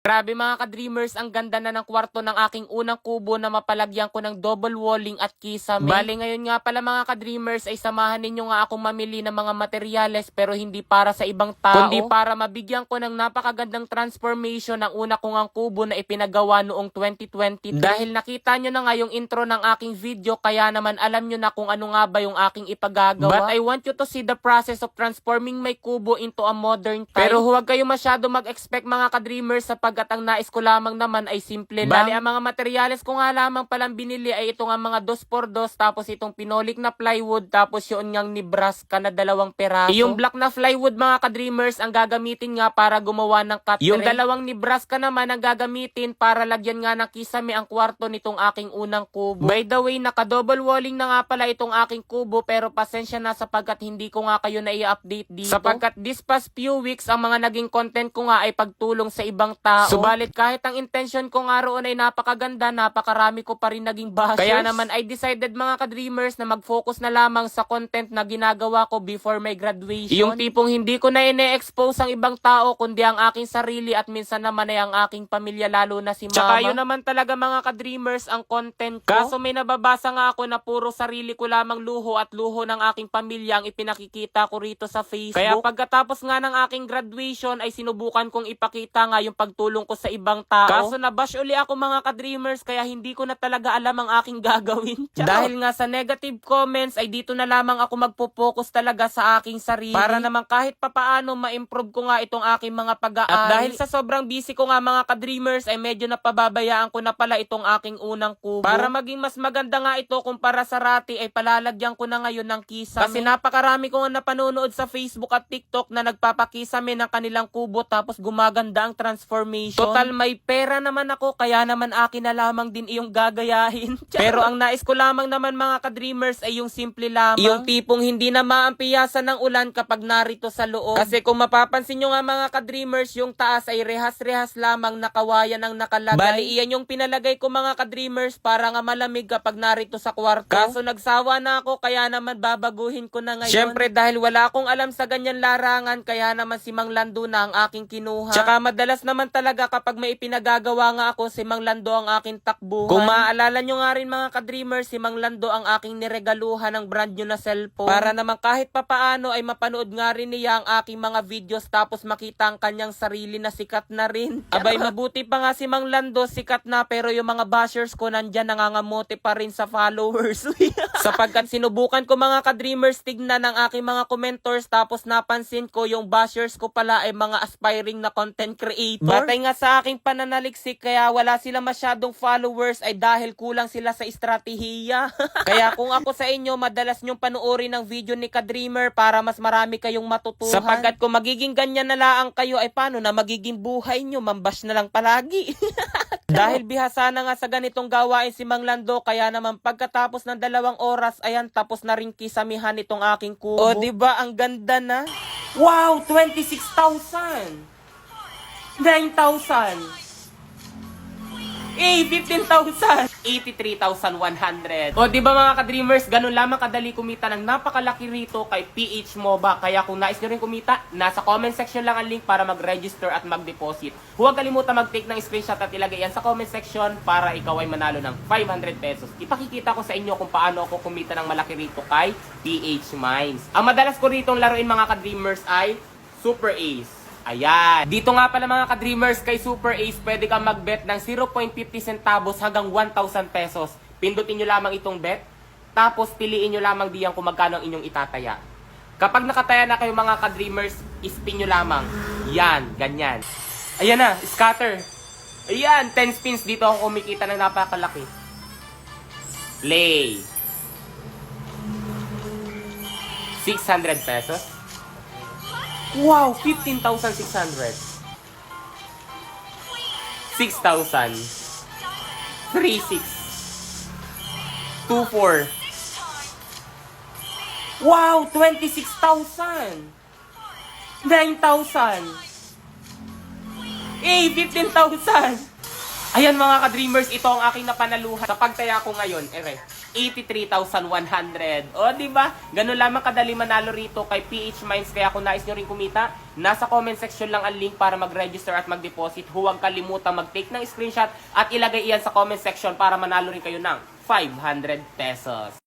Grabe mga ka-dreamers, ang ganda na ng kwarto ng aking unang kubo na mapalagyan ko ng double walling at kisame. Bali ngayon nga pala mga ka-dreamers ay samahan ninyo nga akong mamili ng mga materyales pero hindi para sa ibang tao, kundi para mabigyan ko ng napakagandang transformation ng una kong ang kubo na ipinagawa noong 2023. Dahil nakita nyo na nga yung intro ng aking video, kaya naman alam nyo na kung ano nga ba yung aking ipagagawa. But I want you to see the process of transforming my kubo into a modern type. Pero huwag kayo masyado mag-expect mga ka-dreamers sapagkat ang nais ko lamang naman ay simple lang. Bali, ang mga materyales ko nga lamang palang binili ay ito nga mga 2x2, tapos itong pinolik na plywood, tapos yun ngang Nebraska na 2 peraso. Yung black na plywood mga ka-dreamers ang gagamitin nga para gumawa ng cut. Yung 2 Nebraska naman ang gagamitin para lagyan nga ng kisame ang kwarto nitong aking unang kubo. By the way, naka-double walling na nga pala itong aking kubo, pero pasensya na sapagkat hindi ko nga kayo na i-update dito. Sapagkat this past few weeks, ang mga naging content ko nga ay pagtulong sa ibang tao. Subalit kahit ang intention ko nga roon ay napakaganda, napakarami ko pa rin naging bashers. Kaya naman I decided mga ka-dreamers na mag-focus na lamang sa content na ginagawa ko before my graduation. Yung tipong hindi ko na ine-expose ang ibang tao, kundi ang aking sarili at minsan naman ay ang aking pamilya, lalo na si mama. Tsaka yun naman talaga mga ka-dreamers ang content ko. Kaso may nababasa nga ako na puro sarili ko lamang luho at luho ng aking pamilya ang ipinakikita ko rito sa Facebook. Kaya pagkatapos nga ng aking graduation ay sinubukan kong ipakita nga yung pagtulong ko sa ibang tao. Kaso nabash uli ako mga ka-dreamers, kaya hindi ko na talaga alam ang aking gagawin. Dahil nga sa negative comments ay dito na lamang ako magpo-focus talaga sa aking sarili. Para naman kahit papaano ma-improve ko nga itong aking mga pag-aaral. At dahil sa sobrang busy ko nga mga ka-dreamers ay medyo napababayaan ko na pala itong aking unang kubo. Para maging mas maganda nga ito kumpara sa rati ay palalagyan ko na ngayon ng kisame. Kasi napakarami ko nga napanonood sa Facebook at TikTok na nagpapakisame ng kanilang kubo tapos gumaganda ang transformation. Total may pera naman ako, kaya naman akin na lamang din iyong gagayahin. Pero ang nais ko lamang naman mga ka-dreamers ay yung simple lamang. Yung tipong hindi na maampiyasan ng ulan kapag narito sa loob. Kasi kung mapapansin nyo nga mga ka-dreamers, yung taas ay rehas-rehas lamang nakawayan ang nakalagay. Bali iyan yung pinalagay ko mga ka-dreamers para nga malamig kapag narito sa kwarto. Kaso nagsawa na ako, kaya naman babaguhin ko na ngayon. Syempre dahil wala akong alam sa ganyan larangan, kaya naman si Mang Lando na ang aking kinuha. Tsaka madalas naman talaga kapag may ipinagagawa nga ako, si Mang Lando ang aking takbuhan. Kung maaalala nyo nga rin mga ka-dreamers, si Mang Lando ang aking niregaluhan ng brand new na cellphone. Para naman kahit papaano ay mapanood nga rin niya ang aking mga videos tapos makita ang kanyang sarili na sikat na rin. Abay mabuti pa nga si Mang Lando, sikat na, pero yung mga bashers ko nandyan nangangamote pa rin sa followers. Sapagkat sinubukan ko mga ka-dreamers tignan ng aking mga commentors tapos napansin ko yung bashers ko pala ay mga aspiring na content creator. Batay nga sa aking pananaliksik, kaya wala sila masyadong followers ay dahil kulang sila sa estratehiya. Kaya kung ako sa inyo, madalas nyong panuorin ng video ni Ka-Dreamer para mas marami kayong matutuhan. Sapagkat kung magiging ganyan na lang kayo ay paano na magiging buhay nyo, mambash na lang palagi. Dahil bihasa na nga sa ganitong gawain si Mang Lando, kaya naman pagkatapos ng 2 oras, ayan, tapos na rin kisamihan itong aking kubo. O diba, ang ganda na? Wow, 26,000! 9,000. 15,000. 83,100. O diba mga ka-dreamers, ganun lamang kadali kumita ng napakalaki rito kay PH MOBA. Kaya kung nais nyo rin kumita, nasa comment section lang ang link para mag-register at mag-deposit. Huwag kalimutan mag-take ng screenshot at ilagay yan sa comment section para ikaw ay manalo ng 500 pesos. Ipakikita ko sa inyo kung paano ako kumita ng malaki rito kay PH Mines. Ang madalas ko rito laruin mga ka-dreamers ay Super Ace. Ayan. Dito nga pala mga ka-dreamers, kay Super Ace, pwede kang mag-bet ng 0.50 centavos hanggang 1,000 pesos. Pindutin nyo lamang itong bet, tapos piliin nyo lamang diyan kung magkano ang inyong itataya. Kapag nakataya na kayo mga ka-dreamers, spin nyo lamang. Yan, ganyan. Ayan na, scatter. Ayan, 10 spins. Dito ako kumikita ng napakalaki. Play. 600 pesos. Wow, 15,600. 6,000. 3,600. 2,400. Wow, 26,000. 9,000. 15,000. Ayan mga ka-dreamers, ito ang aking napanaluhan sa pagtaya ko ngayon. 83,100. O, di ba? Ganun lamang kadali manalo rito kay PH Mines. Kaya kung nais nyo rin kumita, nasa comment section lang ang link para mag-register at mag-deposit. Huwag kalimutan mag-take ng screenshot at ilagay iyan sa comment section para manalo rin kayo ng 500 pesos.